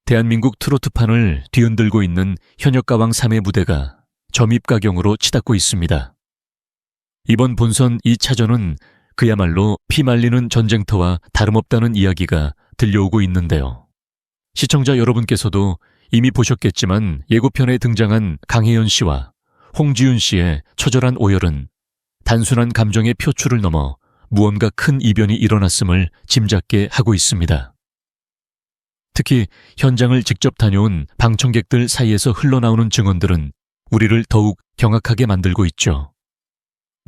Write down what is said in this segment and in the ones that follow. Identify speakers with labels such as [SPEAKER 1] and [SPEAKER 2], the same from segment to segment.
[SPEAKER 1] 대한민국 트로트판을 뒤흔들고 있는 현역가왕 3의 무대가 점입가경으로 치닫고 있습니다. 이번 본선 2차전은 그야말로 피말리는 전쟁터와 다름없다는 이야기가 들려오고 있는데요. 시청자 여러분께서도 이미 보셨겠지만 예고편에 등장한 강혜연 씨와 홍지윤 씨의 처절한 오열은 단순한 감정의 표출을 넘어 무언가 큰 이변이 일어났음을 짐작게 하고 있습니다. 특히 현장을 직접 다녀온 방청객들 사이에서 흘러나오는 증언들은 우리를 더욱 경악하게 만들고 있죠.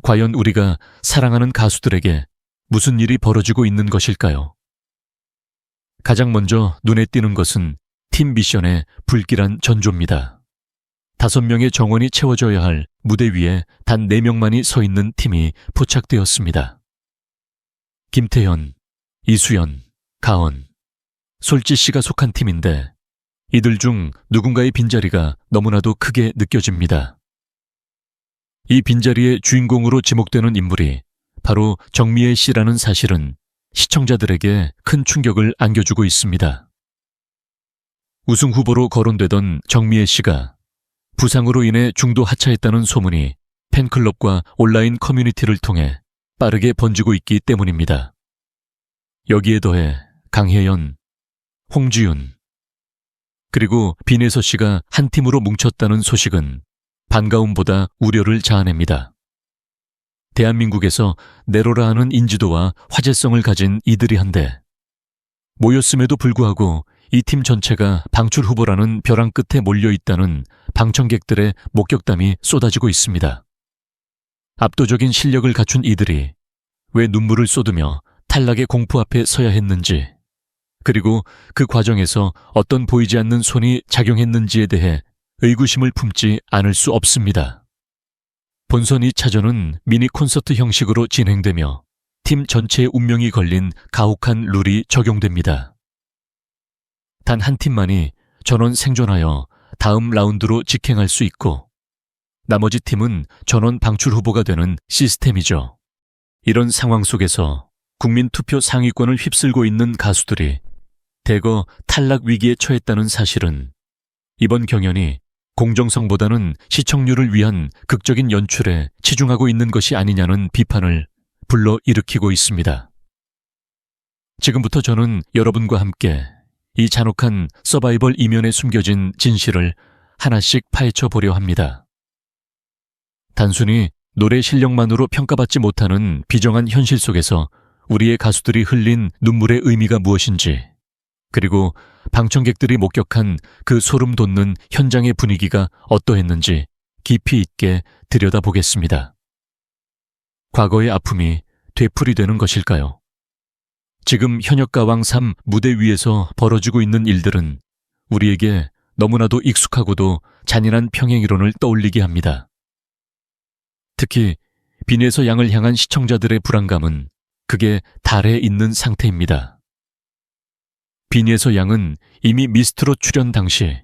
[SPEAKER 1] 과연 우리가 사랑하는 가수들에게 무슨 일이 벌어지고 있는 것일까요? 가장 먼저 눈에 띄는 것은 팀 미션의 불길한 전조입니다. 5명의 정원이 채워져야 할 무대 위에 단 4명만이 서 있는 팀이 포착되었습니다. 김태현, 이수연, 가언, 솔지 씨가 속한 팀인데 이들 중 누군가의 빈자리가 너무나도 크게 느껴집니다. 이 빈자리의 주인공으로 지목되는 인물이 바로 정미애 씨라는 사실은 시청자들에게 큰 충격을 안겨주고 있습니다. 우승 후보로 거론되던 정미애 씨가 부상으로 인해 중도 하차했다는 소문이 팬클럽과 온라인 커뮤니티를 통해 빠르게 번지고 있기 때문입니다. 여기에 더해 강혜연, 홍지윤, 그리고 빈혜서 씨가 한 팀으로 뭉쳤다는 소식은 반가움보다 우려를 자아냅니다. 대한민국에서 내로라 하는 인지도와 화제성을 가진 이들이 한데 모였음에도 불구하고 이 팀 전체가 방출 후보라는 벼랑 끝에 몰려있다는 방청객들의 목격담이 쏟아지고 있습니다. 압도적인 실력을 갖춘 이들이 왜 눈물을 쏟으며 탈락의 공포 앞에 서야 했는지, 그리고 그 과정에서 어떤 보이지 않는 손이 작용했는지에 대해 의구심을 품지 않을 수 없습니다. 본선 2차전은 미니 콘서트 형식으로 진행되며 팀 전체의 운명이 걸린 가혹한 룰이 적용됩니다. 단 한 팀만이 전원 생존하여 다음 라운드로 직행할 수 있고 나머지 팀은 전원 방출 후보가 되는 시스템이죠. 이런 상황 속에서 국민투표 상위권을 휩쓸고 있는 가수들이 대거 탈락 위기에 처했다는 사실은 이번 경연이 공정성보다는 시청률을 위한 극적인 연출에 치중하고 있는 것이 아니냐는 비판을 불러일으키고 있습니다. 지금부터 저는 여러분과 함께 이 잔혹한 서바이벌 이면에 숨겨진 진실을 하나씩 파헤쳐 보려 합니다. 단순히 노래 실력만으로 평가받지 못하는 비정한 현실 속에서 우리의 가수들이 흘린 눈물의 의미가 무엇인지, 그리고 방청객들이 목격한 그 소름 돋는 현장의 분위기가 어떠했는지 깊이 있게 들여다보겠습니다. 과거의 아픔이 되풀이되는 것일까요? 지금 현역가왕 3 무대 위에서 벌어지고 있는 일들은 우리에게 너무나도 익숙하고도 잔인한 평행이론을 떠올리게 합니다. 특히 빈에서 양을 향한 시청자들의 불안감은 그게 달해 있는 상태입니다. 빈에서 양은 이미 미스트롯 출연 당시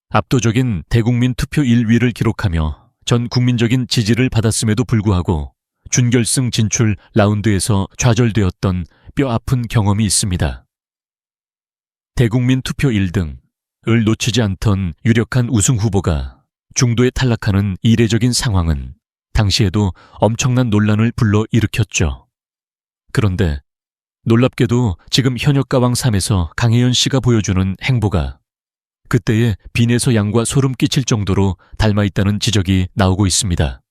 [SPEAKER 1] 압도적인 대국민 투표 1위를 기록하며 전 국민적인 지지를 받았음에도 불구하고 준결승 진출 라운드에서 좌절되었던 뼈아픈 경험이 있습니다. 대국민 투표 1등을 놓치지 않던 유력한 우승 후보가 중도에 탈락하는 이례적인 상황은 당시에도 엄청난 논란을 불러일으켰죠. 그런데 놀랍게도 지금 현역가왕 3에서 강혜연 씨가 보여주는 행보가 그때의 빈에서 양과 소름 끼칠 정도로 닮아있다는 지적이 나오고 있습니다.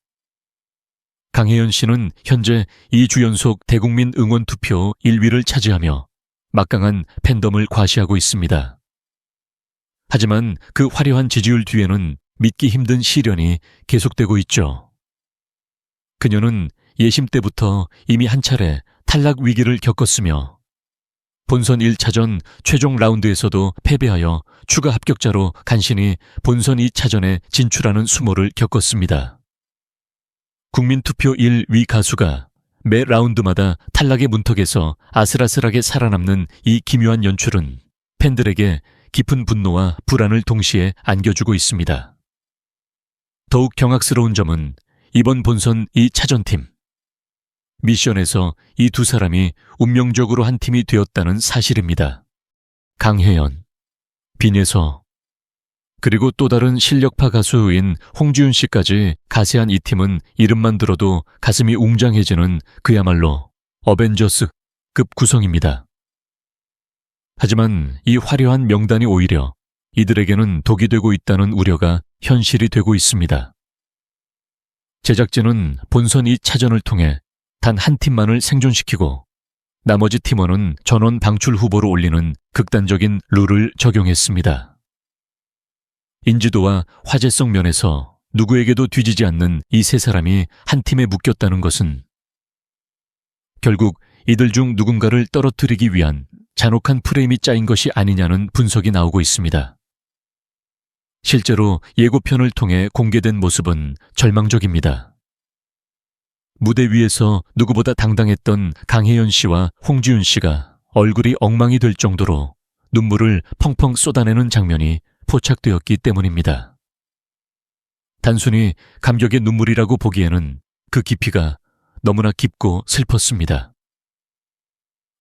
[SPEAKER 1] 강혜연 씨는 현재 2주 연속 대국민 응원 투표 1위를 차지하며 막강한 팬덤을 과시하고 있습니다. 하지만 그 화려한 지지율 뒤에는 믿기 힘든 시련이 계속되고 있죠. 그녀는 예심 때부터 이미 한 차례 탈락 위기를 겪었으며 본선 1차전 최종 라운드에서도 패배하여 추가 합격자로 간신히 본선 2차전에 진출하는 수모를 겪었습니다. 국민투표 1위 가수가 매 라운드마다 탈락의 문턱에서 아슬아슬하게 살아남는 이 기묘한 연출은 팬들에게 깊은 분노와 불안을 동시에 안겨주고 있습니다. 더욱 경악스러운 점은 이번 본선 2차전팀 미션에서 이 두 사람이 운명적으로 한 팀이 되었다는 사실입니다. 강혜연, 빈에서 그리고 또 다른 실력파 가수인 홍지윤 씨까지 가세한 이 팀은 이름만 들어도 가슴이 웅장해지는 그야말로 어벤져스급 구성입니다. 하지만 이 화려한 명단이 오히려 이들에게는 독이 되고 있다는 우려가 현실이 되고 있습니다. 제작진은 본선 2차전을 통해 단 한 팀만을 생존시키고 나머지 팀원은 전원 방출 후보로 올리는 극단적인 룰을 적용했습니다. 인지도와 화제성 면에서 누구에게도 뒤지지 않는 이 세 사람이 한 팀에 묶였다는 것은 결국 이들 중 누군가를 떨어뜨리기 위한 잔혹한 프레임이 짜인 것이 아니냐는 분석이 나오고 있습니다. 실제로 예고편을 통해 공개된 모습은 절망적입니다. 무대 위에서 누구보다 당당했던 강혜연 씨와 홍지윤 씨가 얼굴이 엉망이 될 정도로 눈물을 펑펑 쏟아내는 장면이 포착되었기 때문입니다. 단순히 감격의 눈물이라고 보기에는 그 깊이가 너무나 깊고 슬펐습니다.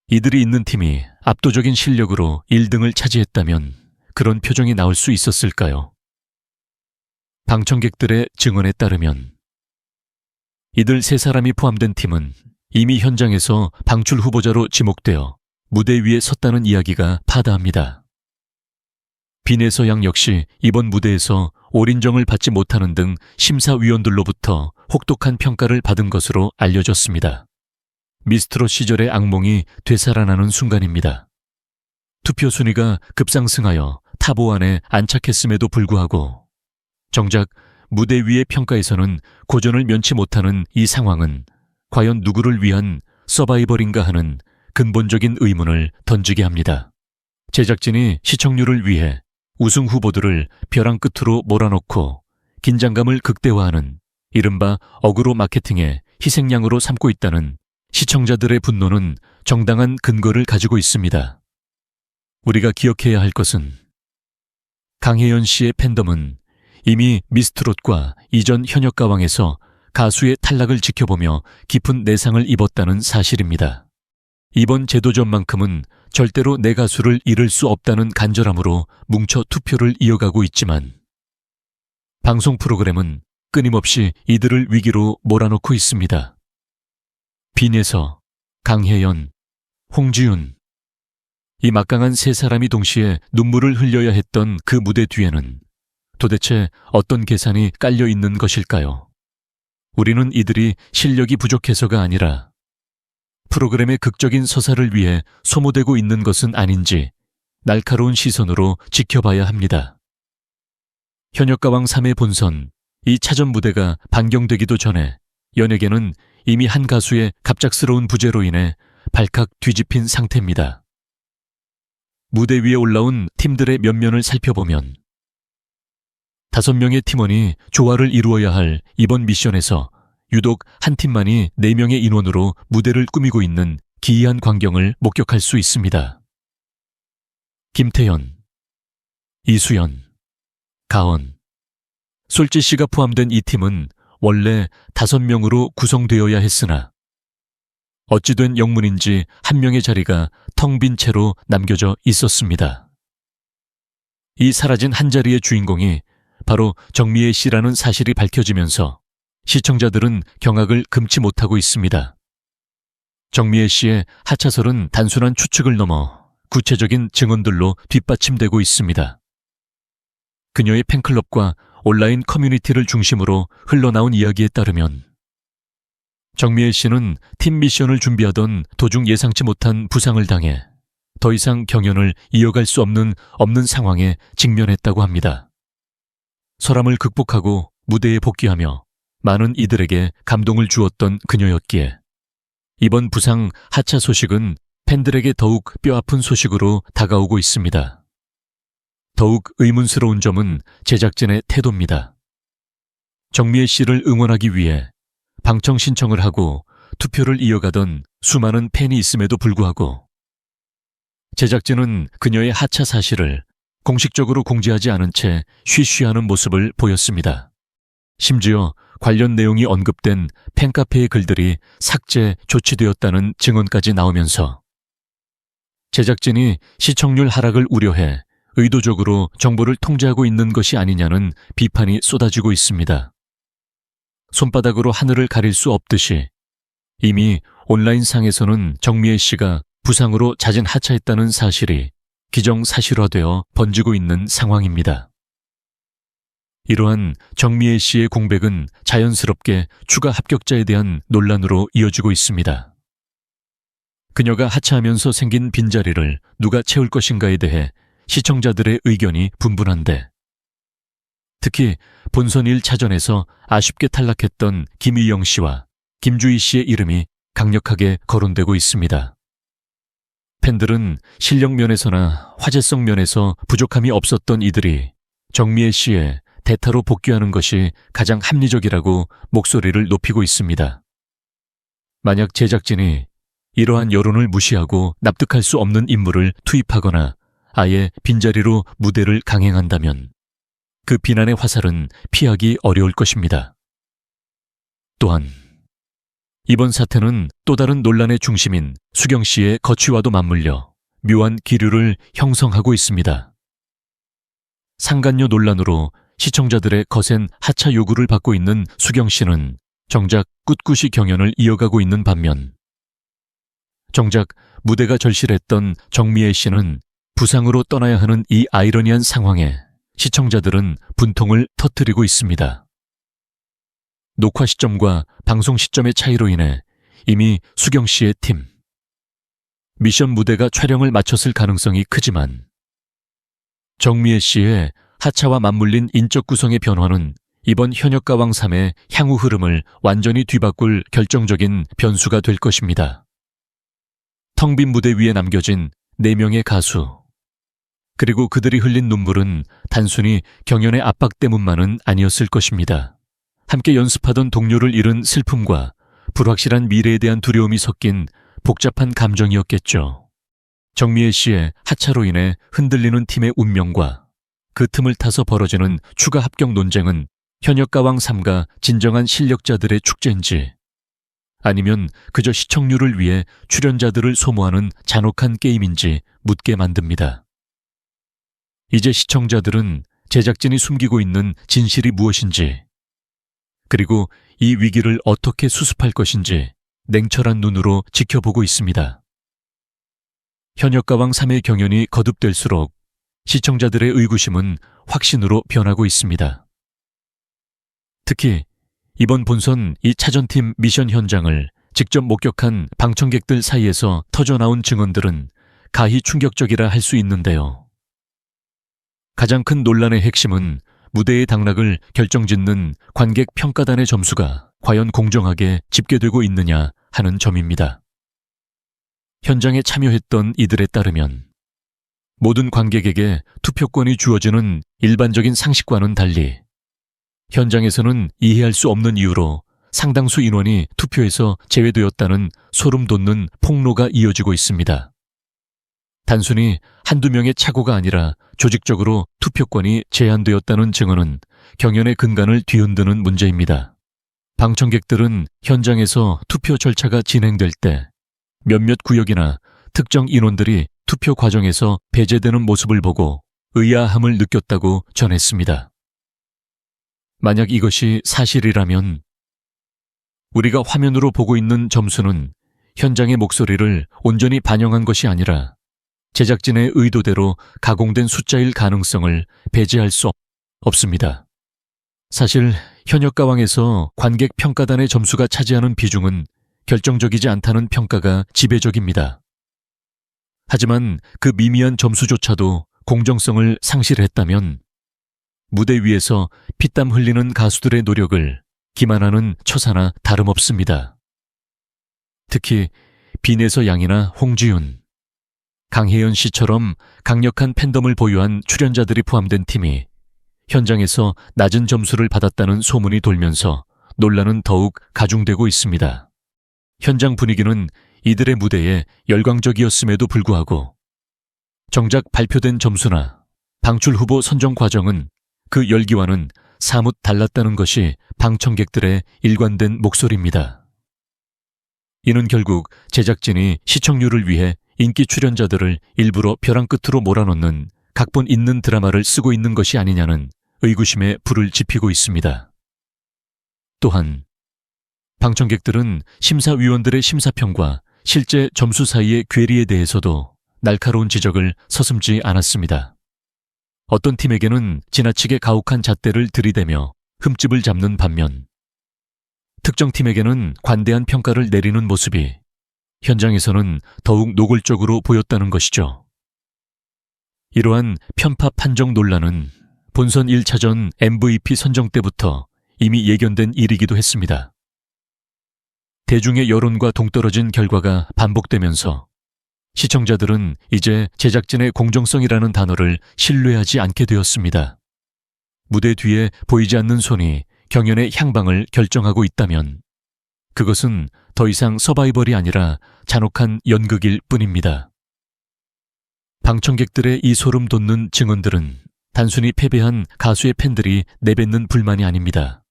[SPEAKER 1] 이들이 있는 팀이 압도적인 실력으로 1등을 차지했다면 그런 표정이 나올 수 있었을까요? 방청객들의 증언에 따르면 이들 세 사람이 포함된 팀은 이미 현장에서 방출 후보자로 지목되어 무대 위에 섰다는 이야기가 파다합니다. 빈에서 양 역시 이번 무대에서 올인정을 받지 못하는 등 심사위원들로부터 혹독한 평가를 받은 것으로 알려졌습니다. 미스트롯 시절의 악몽이 되살아나는 순간입니다. 투표 순위가 급상승하여 탑 5 안에 안착했음에도 불구하고 정작 무대 위의 평가에서는 고전을 면치 못하는 이 상황은 과연 누구를 위한 서바이벌인가 하는 근본적인 의문을 던지게 합니다. 제작진이 시청률을 위해 우승 후보들을 벼랑 끝으로 몰아넣고 긴장감을 극대화하는 이른바 어그로 마케팅의 희생양으로 삼고 있다는 시청자들의 분노는 정당한 근거를 가지고 있습니다. 우리가 기억해야 할 것은 강혜연 씨의 팬덤은 이미 미스트롯과 이전 현역가왕에서 가수의 탈락을 지켜보며 깊은 내상을 입었다는 사실입니다. 이번 제도전만큼은 절대로 내 가수를 잃을 수 없다는 간절함으로 뭉쳐 투표를 이어가고 있지만 방송 프로그램은 끊임없이 이들을 위기로 몰아넣고 있습니다. 빈에서 강혜연, 홍지윤, 이 막강한 세 사람이 동시에 눈물을 흘려야 했던 그 무대 뒤에는 도대체 어떤 계산이 깔려 있는 것일까요? 우리는 이들이 실력이 부족해서가 아니라 프로그램의 극적인 서사를 위해 소모되고 있는 것은 아닌지 날카로운 시선으로 지켜봐야 합니다. 현역가왕 3회 본선, 이 차전 무대가 반경되기도 전에 연예계는 이미 한 가수의 갑작스러운 부재로 인해 발칵 뒤집힌 상태입니다. 무대 위에 올라온 팀들의 면면을 살펴보면 5명의 팀원이 조화를 이루어야 할 이번 미션에서 유독 한 팀만이 4명의 인원으로 무대를 꾸미고 있는 기이한 광경을 목격할 수 있습니다. 김태현, 이수연, 가언, 솔지 씨가 포함된 이 팀은 원래 5명으로 구성되어야 했으나 어찌된 영문인지 한 명의 자리가 텅 빈 채로 남겨져 있었습니다. 이 사라진 한 자리의 주인공이 바로 정미애 씨라는 사실이 밝혀지면서 시청자들은 경악을 금치 못하고 있습니다. 정미애 씨의 하차설은 단순한 추측을 넘어 구체적인 증언들로 뒷받침되고 있습니다. 그녀의 팬클럽과 온라인 커뮤니티를 중심으로 흘러나온 이야기에 따르면 정미애 씨는 팀 미션을 준비하던 도중 예상치 못한 부상을 당해 더 이상 경연을 이어갈 수 없는 상황에 직면했다고 합니다. 설함을 극복하고 무대에 복귀하며 많은 이들에게 감동을 주었던 그녀였기에 이번 부상 하차 소식은 팬들에게 더욱 뼈아픈 소식으로 다가오고 있습니다. 더욱 의문스러운 점은 제작진의 태도입니다. 정미애 씨를 응원하기 위해 방청 신청을 하고 투표를 이어가던 수많은 팬이 있음에도 불구하고 제작진은 그녀의 하차 사실을 공식적으로 공지하지 않은 채 쉬쉬하는 모습을 보였습니다. 심지어 관련 내용이 언급된 팬카페의 글들이 삭제 조치되었다는 증언까지 나오면서 제작진이 시청률 하락을 우려해 의도적으로 정보를 통제하고 있는 것이 아니냐는 비판이 쏟아지고 있습니다. 손바닥으로 하늘을 가릴 수 없듯이 이미 온라인상에서는 정미애 씨가 부상으로 자진 하차했다는 사실이 기정사실화되어 번지고 있는 상황입니다. 이러한 정미애 씨의 공백은 자연스럽게 추가 합격자에 대한 논란으로 이어지고 있습니다. 그녀가 하차하면서 생긴 빈자리를 누가 채울 것인가에 대해 시청자들의 의견이 분분한데, 특히 본선 1차전에서 아쉽게 탈락했던 김의영 씨와 김주희 씨의 이름이 강력하게 거론되고 있습니다. 팬들은 실력 면에서나 화제성 면에서 부족함이 없었던 이들이 정미애 씨의 대타로 복귀하는 것이 가장 합리적이라고 목소리를 높이고 있습니다. 만약 제작진이 이러한 여론을 무시하고 납득할 수 없는 인물을 투입하거나 아예 빈자리로 무대를 강행한다면 그 비난의 화살은 피하기 어려울 것입니다. 또한 이번 사태는 또 다른 논란의 중심인 수경 씨의 거취와도 맞물려 묘한 기류를 형성하고 있습니다. 상간녀 논란으로 시청자들의 거센 하차 요구를 받고 있는 수경 씨는 정작 꿋꿋이 경연을 이어가고 있는 반면, 정작 무대가 절실했던 정미애 씨는 부상으로 떠나야 하는 이 아이러니한 상황에 시청자들은 분통을 터뜨리고 있습니다. 녹화 시점과 방송 시점의 차이로 인해 이미 수경 씨의 팀, 미션 무대가 촬영을 마쳤을 가능성이 크지만 정미애 씨의 하차와 맞물린 인적 구성의 변화는 이번 현역가왕 3의 향후 흐름을 완전히 뒤바꿀 결정적인 변수가 될 것입니다. 텅 빈 무대 위에 남겨진 4명의 가수, 그리고 그들이 흘린 눈물은 단순히 경연의 압박 때문만은 아니었을 것입니다. 함께 연습하던 동료를 잃은 슬픔과 불확실한 미래에 대한 두려움이 섞인 복잡한 감정이었겠죠. 정미애 씨의 하차로 인해 흔들리는 팀의 운명과 그 틈을 타서 벌어지는 추가 합격 논쟁은 현역가왕 3가 진정한 실력자들의 축제인지, 아니면 그저 시청률을 위해 출연자들을 소모하는 잔혹한 게임인지 묻게 만듭니다. 이제 시청자들은 제작진이 숨기고 있는 진실이 무엇인지, 그리고 이 위기를 어떻게 수습할 것인지 냉철한 눈으로 지켜보고 있습니다. 현역가왕 3의 경연이 거듭될수록 시청자들의 의구심은 확신으로 변하고 있습니다. 특히 이번 본선 2차전팀 미션 현장을 직접 목격한 방청객들 사이에서 터져나온 증언들은 가히 충격적이라 할 수 있는데요. 가장 큰 논란의 핵심은 무대의 당락을 결정짓는 관객 평가단의 점수가 과연 공정하게 집계되고 있느냐 하는 점입니다. 현장에 참여했던 이들에 따르면 모든 관객에게 투표권이 주어지는 일반적인 상식과는 달리 현장에서는 이해할 수 없는 이유로 상당수 인원이 투표에서 제외되었다는 소름 돋는 폭로가 이어지고 있습니다. 단순히 한두 명의 착오가 아니라 조직적으로 투표권이 제한되었다는 증언은 경연의 근간을 뒤흔드는 문제입니다. 방청객들은 현장에서 투표 절차가 진행될 때 몇몇 구역이나 특정 인원들이 투표 과정에서 배제되는 모습을 보고 의아함을 느꼈다고 전했습니다. 만약 이것이 사실이라면 우리가 화면으로 보고 있는 점수는 현장의 목소리를 온전히 반영한 것이 아니라 제작진의 의도대로 가공된 숫자일 가능성을 배제할 수 없습니다. 사실 현역가왕에서 관객 평가단의 점수가 차지하는 비중은 결정적이지 않다는 평가가 지배적입니다. 하지만 그 미미한 점수조차도 공정성을 상실했다면 무대 위에서 피땀 흘리는 가수들의 노력을 기만하는 처사나 다름없습니다. 특히 빈에서 양이나 홍지윤, 강혜연 씨처럼 강력한 팬덤을 보유한 출연자들이 포함된 팀이 현장에서 낮은 점수를 받았다는 소문이 돌면서 논란은 더욱 가중되고 있습니다. 현장 분위기는 이들의 무대에 열광적이었음에도 불구하고 정작 발표된 점수나 방출 후보 선정 과정은 그 열기와는 사뭇 달랐다는 것이 방청객들의 일관된 목소리입니다. 이는 결국 제작진이 시청률을 위해 인기 출연자들을 일부러 벼랑 끝으로 몰아넣는 각본 있는 드라마를 쓰고 있는 것이 아니냐는 의구심에 불을 지피고 있습니다. 또한 방청객들은 심사위원들의 심사평과 실제 점수 사이의 괴리에 대해서도 날카로운 지적을 서슴지 않았습니다. 어떤 팀에게는 지나치게 가혹한 잣대를 들이대며 흠집을 잡는 반면 특정 팀에게는 관대한 평가를 내리는 모습이 현장에서는 더욱 노골적으로 보였다는 것이죠. 이러한 편파 판정 논란은 본선 1차전 MVP 선정 때부터 이미 예견된 일이기도 했습니다. 대중의 여론과 동떨어진 결과가 반복되면서 시청자들은 이제 제작진의 공정성이라는 단어를 신뢰하지 않게 되었습니다. 무대 뒤에 보이지 않는 손이 경연의 향방을 결정하고 있다면 그것은 더 이상 서바이벌이 아니라 잔혹한 연극일 뿐입니다. 방청객들의 이 소름 돋는 증언들은 단순히 패배한 가수의 팬들이 내뱉는 불만이 아닙니다.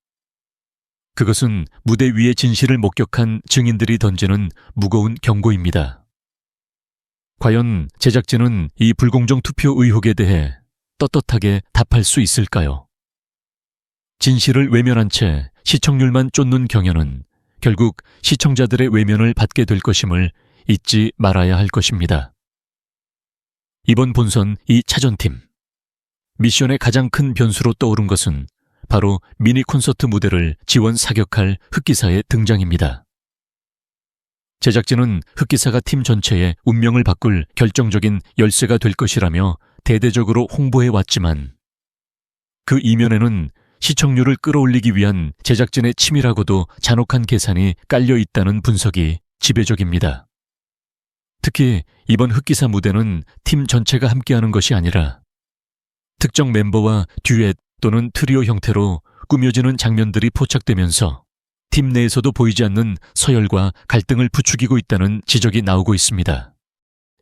[SPEAKER 1] 그것은 무대 위의 진실을 목격한 증인들이 던지는 무거운 경고입니다. 과연 제작진은 이 불공정 투표 의혹에 대해 떳떳하게 답할 수 있을까요? 진실을 외면한 채 시청률만 쫓는 경연은 결국 시청자들의 외면을 받게 될 것임을 잊지 말아야 할 것입니다. 이번 본선 이 차전팀. 미션의 가장 큰 변수로 떠오른 것은 바로 미니 콘서트 무대를 지원 사격할 흑기사의 등장입니다. 제작진은 흑기사가 팀 전체의 운명을 바꿀 결정적인 열쇠가 될 것이라며 대대적으로 홍보해 왔지만 그 이면에는 시청률을 끌어올리기 위한 제작진의 치밀하고도 잔혹한 계산이 깔려 있다는 분석이 지배적입니다. 특히 이번 흑기사 무대는 팀 전체가 함께하는 것이 아니라 특정 멤버와 듀엣 또는 트리오 형태로 꾸며지는 장면들이 포착되면서 팀 내에서도 보이지 않는 서열과 갈등을 부추기고 있다는 지적이 나오고 있습니다.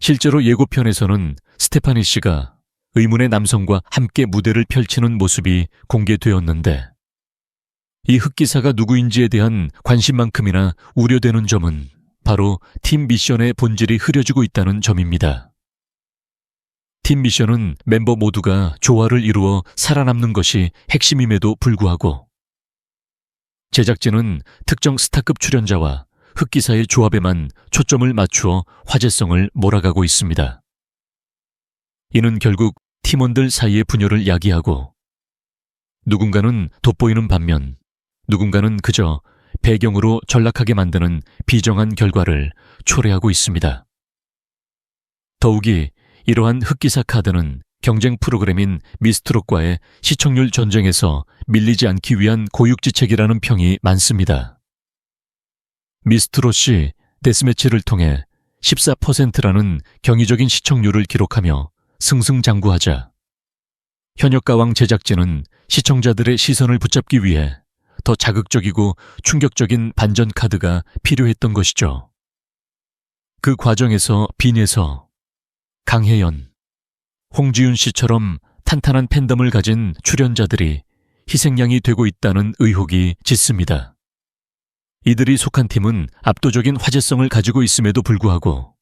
[SPEAKER 1] 실제로 예고편에서는 스테파니 씨가 의문의 남성과 함께 무대를 펼치는 모습이 공개되었는데 이 흑기사가 누구인지에 대한 관심만큼이나 우려되는 점은 바로 팀 미션의 본질이 흐려지고 있다는 점입니다. 팀 미션은 멤버 모두가 조화를 이루어 살아남는 것이 핵심임에도 불구하고 제작진은 특정 스타급 출연자와 흑기사의 조합에만 초점을 맞추어 화제성을 몰아가고 있습니다. 이는 결국 팀원들 사이의 분열을 야기하고 누군가는 돋보이는 반면 누군가는 그저 배경으로 전락하게 만드는 비정한 결과를 초래하고 있습니다. 더욱이 이러한 흑기사 카드는 경쟁 프로그램인 미스트롯과의 시청률 전쟁에서 밀리지 않기 위한 고육지책이라는 평이 많습니다. 미스트롯이 데스매치를 통해 14%라는 경이적인 시청률을 기록하며 승승장구하자 현역가왕 제작진은 시청자들의 시선을 붙잡기 위해 더 자극적이고 충격적인 반전 카드가 필요했던 것이죠. 그 과정에서 빈에서 강혜연, 홍지윤 씨처럼 탄탄한 팬덤을 가진 출연자들이 희생양이 되고 있다는 의혹이 짙습니다. 이들이 속한 팀은 압도적인 화제성을 가지고 있음에도 불구하고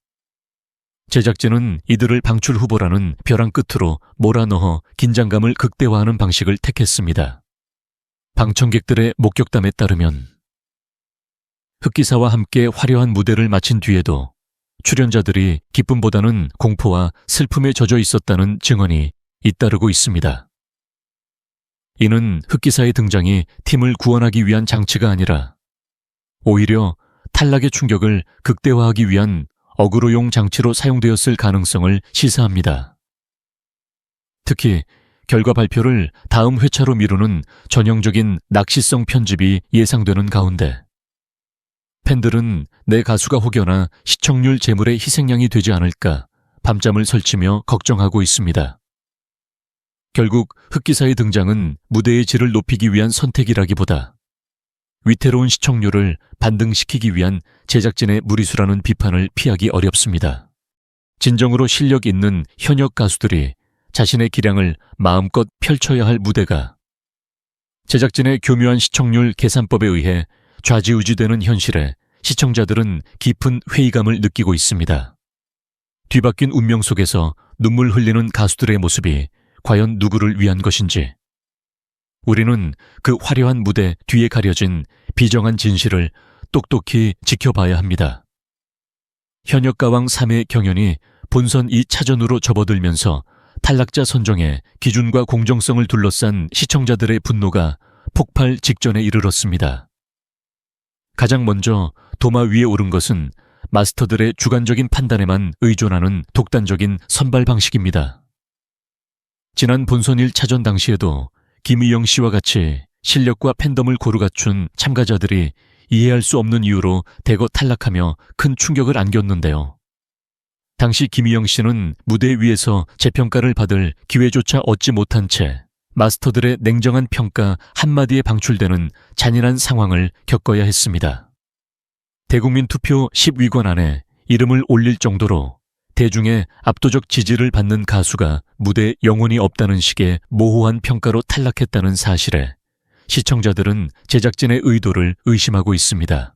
[SPEAKER 1] 제작진은 이들을 방출 후보라는 벼랑 끝으로 몰아넣어 긴장감을 극대화하는 방식을 택했습니다. 방청객들의 목격담에 따르면 흑기사와 함께 화려한 무대를 마친 뒤에도 출연자들이 기쁨보다는 공포와 슬픔에 젖어 있었다는 증언이 잇따르고 있습니다. 이는 흑기사의 등장이 팀을 구원하기 위한 장치가 아니라 오히려 탈락의 충격을 극대화하기 위한 어그로용 장치로 사용되었을 가능성을 시사합니다. 특히 결과 발표를 다음 회차로 미루는 전형적인 낚시성 편집이 예상되는 가운데 팬들은 내 가수가 혹여나 시청률 재물의 희생양이 되지 않을까 밤잠을 설치며 걱정하고 있습니다. 결국 흑기사의 등장은 무대의 질을 높이기 위한 선택이라기보다 위태로운 시청률을 반등시키기 위한 제작진의 무리수라는 비판을 피하기 어렵습니다. 진정으로 실력 있는 현역 가수들이 자신의 기량을 마음껏 펼쳐야 할 무대가 제작진의 교묘한 시청률 계산법에 의해 좌지우지되는 현실에 시청자들은 깊은 회의감을 느끼고 있습니다. 뒤바뀐 운명 속에서 눈물 흘리는 가수들의 모습이 과연 누구를 위한 것인지, 우리는 그 화려한 무대 뒤에 가려진 비정한 진실을 똑똑히 지켜봐야 합니다. 현역가왕 3의 경연이 본선 2차전으로 접어들면서 탈락자 선정에 기준과 공정성을 둘러싼 시청자들의 분노가 폭발 직전에 이르렀습니다. 가장 먼저 도마 위에 오른 것은 마스터들의 주관적인 판단에만 의존하는 독단적인 선발 방식입니다. 지난 본선 1차전 당시에도 김희영 씨와 같이 실력과 팬덤을 고루 갖춘 참가자들이 이해할 수 없는 이유로 대거 탈락하며 큰 충격을 안겼는데요. 당시 김희영 씨는 무대 위에서 재평가를 받을 기회조차 얻지 못한 채 마스터들의 냉정한 평가 한마디에 방출되는 잔인한 상황을 겪어야 했습니다. 대국민 투표 10위권 안에 이름을 올릴 정도로 대중의 압도적 지지를 받는 가수가 무대에 영혼이 없다는 식의 모호한 평가로 탈락했다는 사실에 시청자들은 제작진의 의도를 의심하고 있습니다.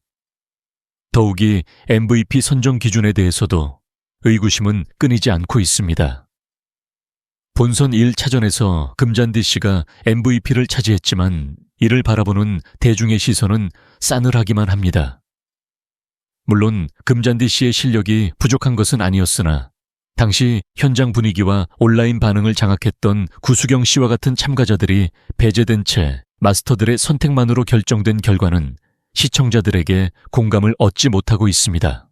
[SPEAKER 1] 더욱이 MVP 선정 기준에 대해서도 의구심은 끊이지 않고 있습니다. 본선 1차전에서 금잔디 씨가 MVP를 차지했지만 이를 바라보는 대중의 시선은 싸늘하기만 합니다. 물론 금잔디 씨의 실력이 부족한 것은 아니었으나 당시 현장 분위기와 온라인 반응을 장악했던 구수경 씨와 같은 참가자들이 배제된 채 마스터들의 선택만으로 결정된 결과는 시청자들에게 공감을 얻지 못하고 있습니다.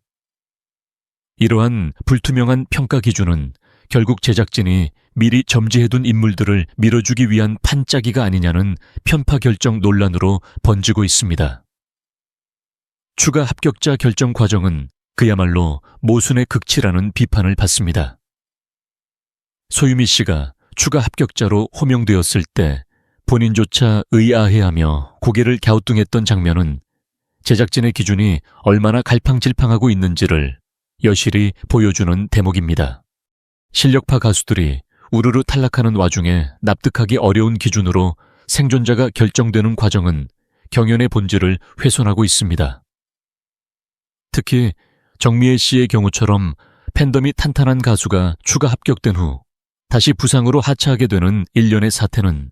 [SPEAKER 1] 이러한 불투명한 평가 기준은 결국 제작진이 미리 점지해둔 인물들을 밀어주기 위한 판짜기가 아니냐는 편파 결정 논란으로 번지고 있습니다. 추가 합격자 결정 과정은 그야말로 모순의 극치라는 비판을 받습니다. 소유미 씨가 추가 합격자로 호명되었을 때 본인조차 의아해하며 고개를 갸우뚱했던 장면은 제작진의 기준이 얼마나 갈팡질팡하고 있는지를 여실히 보여주는 대목입니다. 실력파 가수들이 우르르 탈락하는 와중에 납득하기 어려운 기준으로 생존자가 결정되는 과정은 경연의 본질을 훼손하고 있습니다. 특히 정미애 씨의 경우처럼 팬덤이 탄탄한 가수가 추가 합격된 후 다시 부상으로 하차하게 되는 일련의 사태는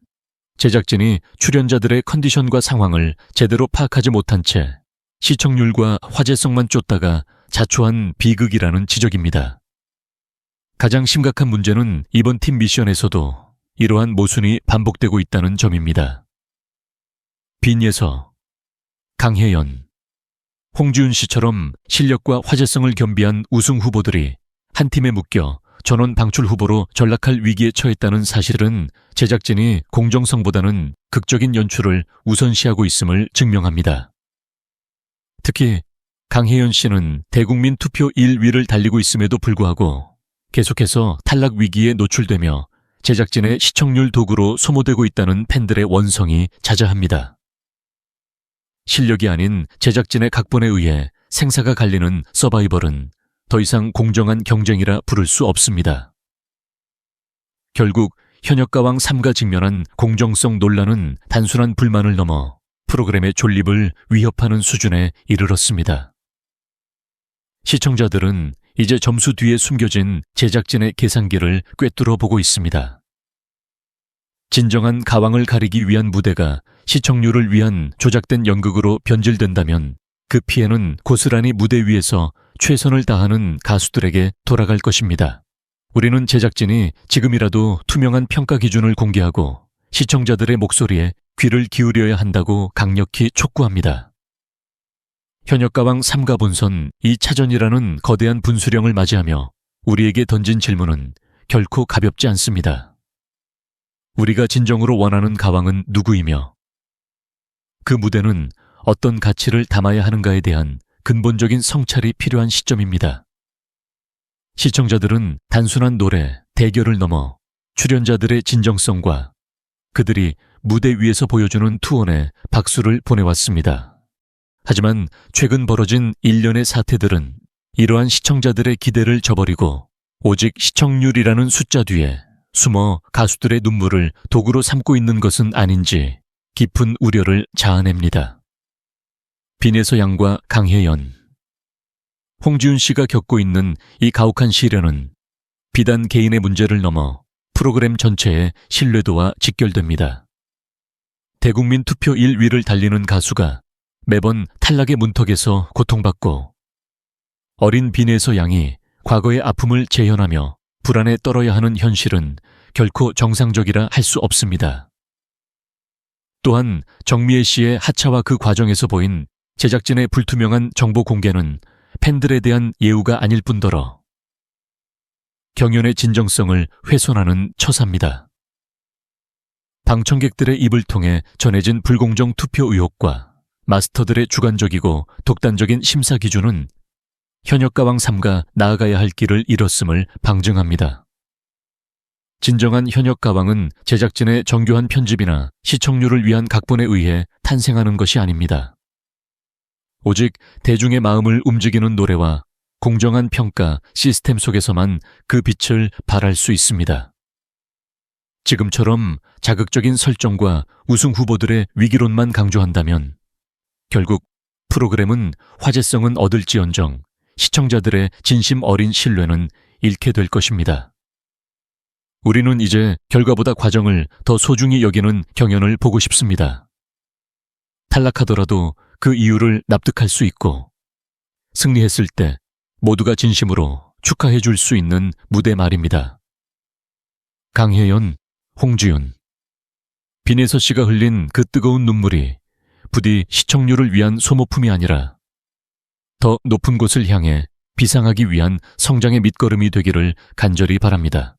[SPEAKER 1] 제작진이 출연자들의 컨디션과 상황을 제대로 파악하지 못한 채 시청률과 화제성만 쫓다가 자초한 비극이라는 지적입니다. 가장 심각한 문제는 이번 팀 미션에서도 이러한 모순이 반복되고 있다는 점입니다. 빈예서, 강혜연, 홍지윤 씨처럼 실력과 화제성을 겸비한 우승 후보들이 한 팀에 묶여 전원 방출 후보로 전락할 위기에 처했다는 사실은 제작진이 공정성보다는 극적인 연출을 우선시하고 있음을 증명합니다. 특히 강혜연 씨는 대국민 투표 1위를 달리고 있음에도 불구하고 계속해서 탈락 위기에 노출되며 제작진의 시청률 도구로 소모되고 있다는 팬들의 원성이 자자합니다. 실력이 아닌 제작진의 각본에 의해 생사가 갈리는 서바이벌은 더 이상 공정한 경쟁이라 부를 수 없습니다. 결국 현역가왕 3가 직면한 공정성 논란은 단순한 불만을 넘어 프로그램의 존립을 위협하는 수준에 이르렀습니다. 시청자들은 이제 점수 뒤에 숨겨진 제작진의 계산기를 꿰뚫어 보고 있습니다. 진정한 가왕을 가리기 위한 무대가 시청률을 위한 조작된 연극으로 변질된다면 그 피해는 고스란히 무대 위에서 최선을 다하는 가수들에게 돌아갈 것입니다. 우리는 제작진이 지금이라도 투명한 평가 기준을 공개하고 시청자들의 목소리에 귀를 기울여야 한다고 강력히 촉구합니다. 현역가왕 3가 본선 2차전이라는 거대한 분수령을 맞이하며 우리에게 던진 질문은 결코 가볍지 않습니다. 우리가 진정으로 원하는 가왕은 누구이며 그 무대는 어떤 가치를 담아야 하는가에 대한 근본적인 성찰이 필요한 시점입니다. 시청자들은 단순한 노래, 대결을 넘어 출연자들의 진정성과 그들이 무대 위에서 보여주는 투혼에 박수를 보내왔습니다. 하지만 최근 벌어진 일련의 사태들은 이러한 시청자들의 기대를 저버리고 오직 시청률이라는 숫자 뒤에 숨어 가수들의 눈물을 도구로 삼고 있는 것은 아닌지 깊은 우려를 자아냅니다. 빈에서 양과 강혜연 홍지윤 씨가 겪고 있는 이 가혹한 시련은 비단 개인의 문제를 넘어 프로그램 전체의 신뢰도와 직결됩니다. 대국민 투표 1위를 달리는 가수가 매번 탈락의 문턱에서 고통받고 어린 빈에서 양이 과거의 아픔을 재현하며 불안에 떨어야 하는 현실은 결코 정상적이라 할 수 없습니다. 또한 정미애 씨의 하차와 그 과정에서 보인 제작진의 불투명한 정보 공개는 팬들에 대한 예우가 아닐 뿐더러 경연의 진정성을 훼손하는 처사입니다. 방청객들의 입을 통해 전해진 불공정 투표 의혹과 마스터들의 주관적이고 독단적인 심사 기준은 현역가왕 3가 나아가야 할 길을 잃었음을 방증합니다. 진정한 현역가왕은 제작진의 정교한 편집이나 시청률을 위한 각본에 의해 탄생하는 것이 아닙니다. 오직 대중의 마음을 움직이는 노래와 공정한 평가 시스템 속에서만 그 빛을 발할 수 있습니다. 지금처럼 자극적인 설정과 우승 후보들의 위기론만 강조한다면 결국 프로그램은 화제성은 얻을지언정 시청자들의 진심 어린 신뢰는 잃게 될 것입니다. 우리는 이제 결과보다 과정을 더 소중히 여기는 경연을 보고 싶습니다. 탈락하더라도 그 이유를 납득할 수 있고 승리했을 때 모두가 진심으로 축하해 줄 수 있는 무대 말입니다. 강혜연, 홍지윤. 빈에서 씨가 흘린 그 뜨거운 눈물이 부디 시청률을 위한 소모품이 아니라 더 높은 곳을 향해 비상하기 위한 성장의 밑거름이 되기를 간절히 바랍니다.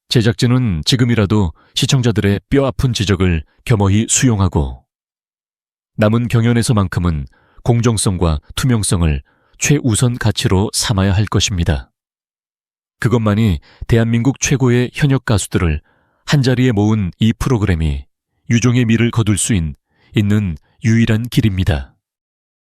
[SPEAKER 1] 제작진은 지금이라도 시청자들의 뼈아픈 지적을 겸허히 수용하고 남은 경연에서만큼은 공정성과 투명성을 최우선 가치로 삼아야 할 것입니다. 그것만이 대한민국 최고의 현역 가수들을 한자리에 모은 이 프로그램이 유종의 미를 거둘 수 있는 유일한 길입니다.